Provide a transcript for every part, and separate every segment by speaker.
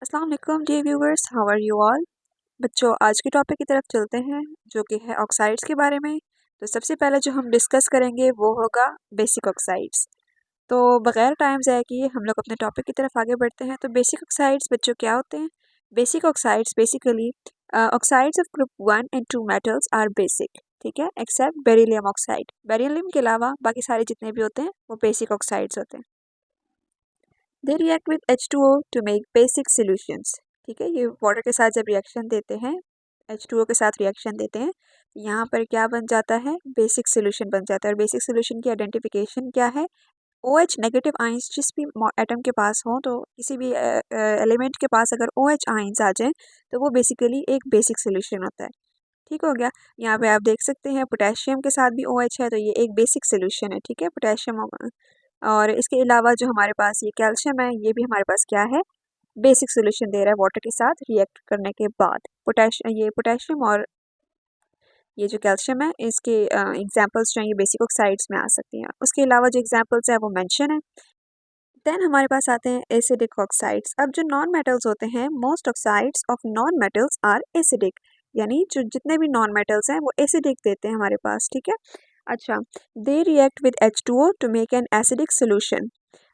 Speaker 1: अस्सलाम वालेकुम dear viewers, how are you all. बच्चों, आज के टॉपिक की तरफ चलते हैं जो कि है ऑक्साइड्स के बारे में। तो सबसे पहले जो हम डिस्कस करेंगे वो होगा बेसिक ऑक्साइड्स। तो बगैर टाइम ज़ाया किए हम लोग अपने टॉपिक की तरफ आगे बढ़ते हैं। तो बेसिक ऑक्साइड्स बच्चों क्या होते हैं? Basic oxides basically oxides of group 1 and 2 metals are basic, ठीक है, एक्सेप्ट बेरिलियम ऑक्साइड। बेरिलियम के अलावा बाकी सारे जितने भी होते हैं वो बेसिक ऑक्साइड्स होते हैं। They react with H2O to make basic solutions. ठीक है, ये वाटर के साथ जब रिएक्शन देते हैं, H2O के साथ रिएक्शन देते हैं, तो यहाँ पर क्या बन जाता है? बेसिक सॉल्यूशन बन जाता है। और बेसिक सॉल्यूशन की आइडेंटिफिकेशन क्या है? OH नेगेटिव आइंस जिस भी एटम के पास हो, तो किसी भी एलिमेंट के पास अगर OH आइंस आ जाएं तो वो बेसिकली एक बेसिक सॉल्यूशन होता है। ठीक हो गया। यहाँ पे आप देख सकते हैं पोटेशियम के साथ भी OH है, तो ये एक बेसिक सॉल्यूशन है। ठीक है, पोटेशियम। और इसके अलावा जो हमारे पास ये कैल्शियम है, ये भी हमारे पास क्या है? बेसिक सॉल्यूशन दे रहा है वाटर के साथ रिएक्ट करने के बाद। ये पोटेशियम और ये जो कैल्शियम है, इसके एग्जांपल्स जो हैं ये बेसिक ऑक्साइड्स में आ सकती हैं। उसके अलावा जो एग्जांपल्स हैं वो मेंशन है। देन हमारे पास आते हैं एसिडिक ऑक्साइड्स। अब जो नॉन मेटल्स होते हैं, most oxides of non metals are acidic, यानी जो जितने भी नॉन मेटल्स हैं वो एसिडिक देते हैं हमारे पास। ठीक है, अच्छा। They react with H2O to make an acidic solution.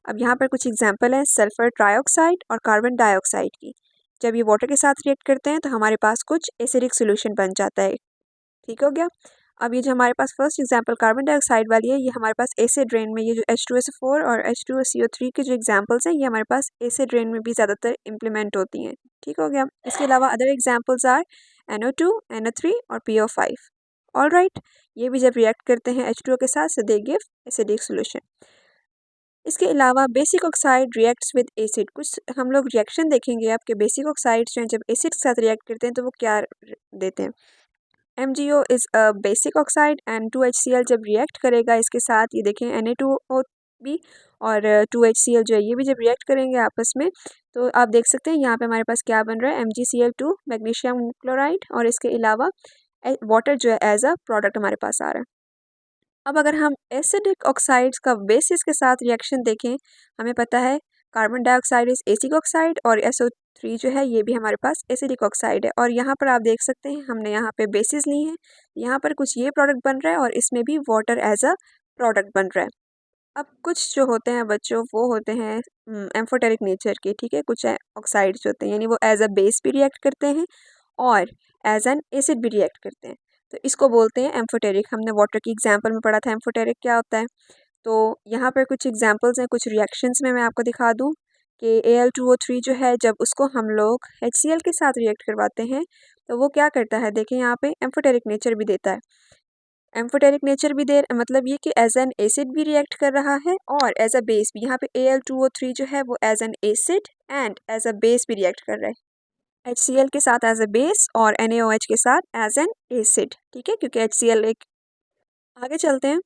Speaker 1: अब यहाँ पर कुछ एग्जांपल हैं सल्फर ट्राइऑक्साइड और कार्बन डाइऑक्साइड की। जब ये वाटर के साथ रिएक्ट करते हैं तो हमारे पास कुछ एसिडिक सोल्यूशन बन जाता है। ठीक हो गया। अब ये जो हमारे पास फर्स्ट एग्जांपल कार्बन डाइऑक्साइड वाली है, ये हमारे पास एसिड रेन में ये जो H2SO4 और H2CO3 के जो एग्जांपल्स हैं ये हमारे पास एसिड रेन में भी ज़्यादातर इम्प्लीमेंट होती हैं। ठीक हो गया। इसके अलावा other examples are NO2, NO3 और PO5। ऑल राइट, ये भी जब रिएक्ट करते हैं H2O के साथ so they give acidic solution. इसके अलावा basic oxide reacts with acid. कुछ हम लोग रिएक्शन देखेंगे आपके बेसिक ऑक्साइड्स जो हैं जब एसिड के साथ रिएक्ट करते हैं तो वो क्या देते हैं? MgO is a basic oxide and 2HCl जब रिएक्ट करेगा इसके साथ, ये देखें Na2O भी और 2HCl जो है ये भी जब रिएक्ट करेंगे आपस में, तो आप देख सकते हैं यहाँ पे हमारे पास क्या बन रहा है? MgCl2 magnesium chloride. और इसके अलावा वाटर जो है एज अ प्रोडक्ट हमारे पास आ रहा है। अब अगर हम एसिडिक ऑक्साइड्स का बेसिस के साथ रिएक्शन देखें, हमें पता है carbon dioxide is acidic oxide और SO3 जो है ये भी हमारे पास एसिडिक ऑक्साइड है। और यहाँ पर आप देख सकते हैं हमने यहाँ पे बेसिस ली है, यहाँ पर कुछ ये प्रोडक्ट बन रहा है और इसमें भी वाटर एज अ प्रोडक्ट बन रहा है। अब कुछ जो होते हैं बच्चों वो होते हैं एम्फोटेरिक नेचर के। ठीक है, कुछ ऑक्साइड्स होते हैं यानी वो एज अ बेस भी रिएक्ट करते हैं और एज एन एसिड भी रिएक्ट करते हैं, तो इसको बोलते हैं एम्फोटेरिक। हमने वाटर की एग्जांपल में पढ़ा था एम्फोटेरिक क्या होता है। तो यहाँ पर कुछ एग्जांपल्स हैं कुछ रिएक्शंस में, मैं आपको दिखा दूँ कि Al2O3 जो है जब उसको हम लोग HCl के साथ रिएक्ट करवाते हैं तो वो क्या करता है, देखें यहाँ पे एम्फोटेरिक नेचर भी देता है। एम्फोटेरिक नेचर भी दे मतलब ये कि एज एन एसिड भी रिएक्ट कर रहा है और एज अ बेस भी। यहाँ पे Al2O3 जो है वो as an acid and as a base भी रिएक्ट कर रहा है, HCl के साथ एज अ बेस और NaOH के साथ एज एन एसिड। ठीक है, क्योंकि HCl एक। आगे चलते हैं,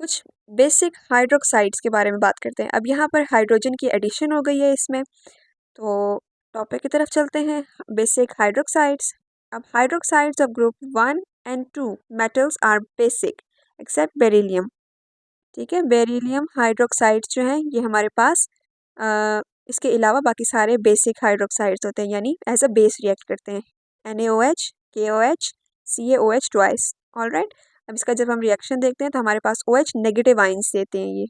Speaker 1: कुछ बेसिक हाइड्रोक्साइड्स के बारे में बात करते हैं। अब यहाँ पर हाइड्रोजन की एडिशन हो गई है इसमें, तो टॉपिक की तरफ चलते हैं बेसिक हाइड्रोक्साइड्स। अब hydroxides of group 1 and 2 metals are basic except beryllium. ठीक है, बेरिलियम हाइड्रोक्साइड्स जो हैं ये हमारे पास इसके अलावा बाकी सारे बेसिक हाइड्रोक्साइड्स होते हैं यानी एज अ बेस रिएक्ट करते हैं। NaOH, KOH, CaOH twice. All right, अब इसका जब हम रिएक्शन देखते हैं तो हमारे पास OH नेगेटिव आइंस देते हैं ये।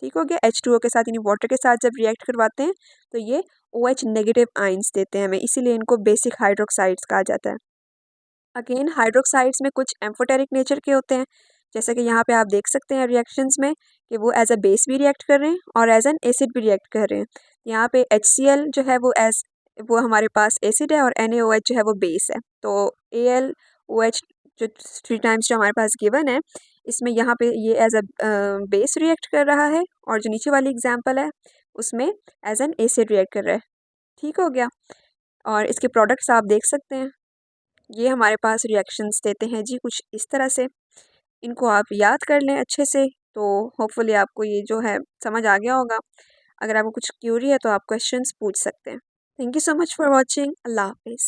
Speaker 1: ठीक हो गया। H2O के साथ यानी वाटर के साथ जब रिएक्ट करवाते हैं तो ये OH नेगेटिव आइंस देते हैं हमें, इसीलिए इनको बेसिक हाइड्रोक्साइड्स कहा जाता है। अगेन हाइड्रोक्साइड्स में कुछ एम्फोटेरिक नेचर के होते हैं, जैसे कि यहाँ पे आप देख सकते हैं रिएक्शंस में कि वो एज अ बेस भी रिएक्ट कर रहे हैं और एज एन एसिड भी रिएक्ट कर रहे हैं। यहाँ पे HCl जो है वो हमारे पास एसिड है और NaOH जो है वो बेस है। तो AlOH जो 3 टाइम्स जो हमारे पास गिवन है, इसमें यहाँ पे ये एज अ बेस रिएक्ट कर रहा है और जो नीचे वाली एग्जाम्पल है उसमें एज एन एसिड रिएक्ट कर रहा है। ठीक हो गया। और इसके प्रोडक्ट्स आप देख सकते हैं, ये हमारे पास रिएक्शंस देते हैं जी कुछ इस तरह से। इनको आप याद कर लें अच्छे से, तो होपफुली आपको ये जो है समझ आ गया होगा। अगर आपको कुछ क्यूरी है तो आप क्वेश्चंस पूछ सकते हैं। Thank you so much for watching. Allah हाफिज़।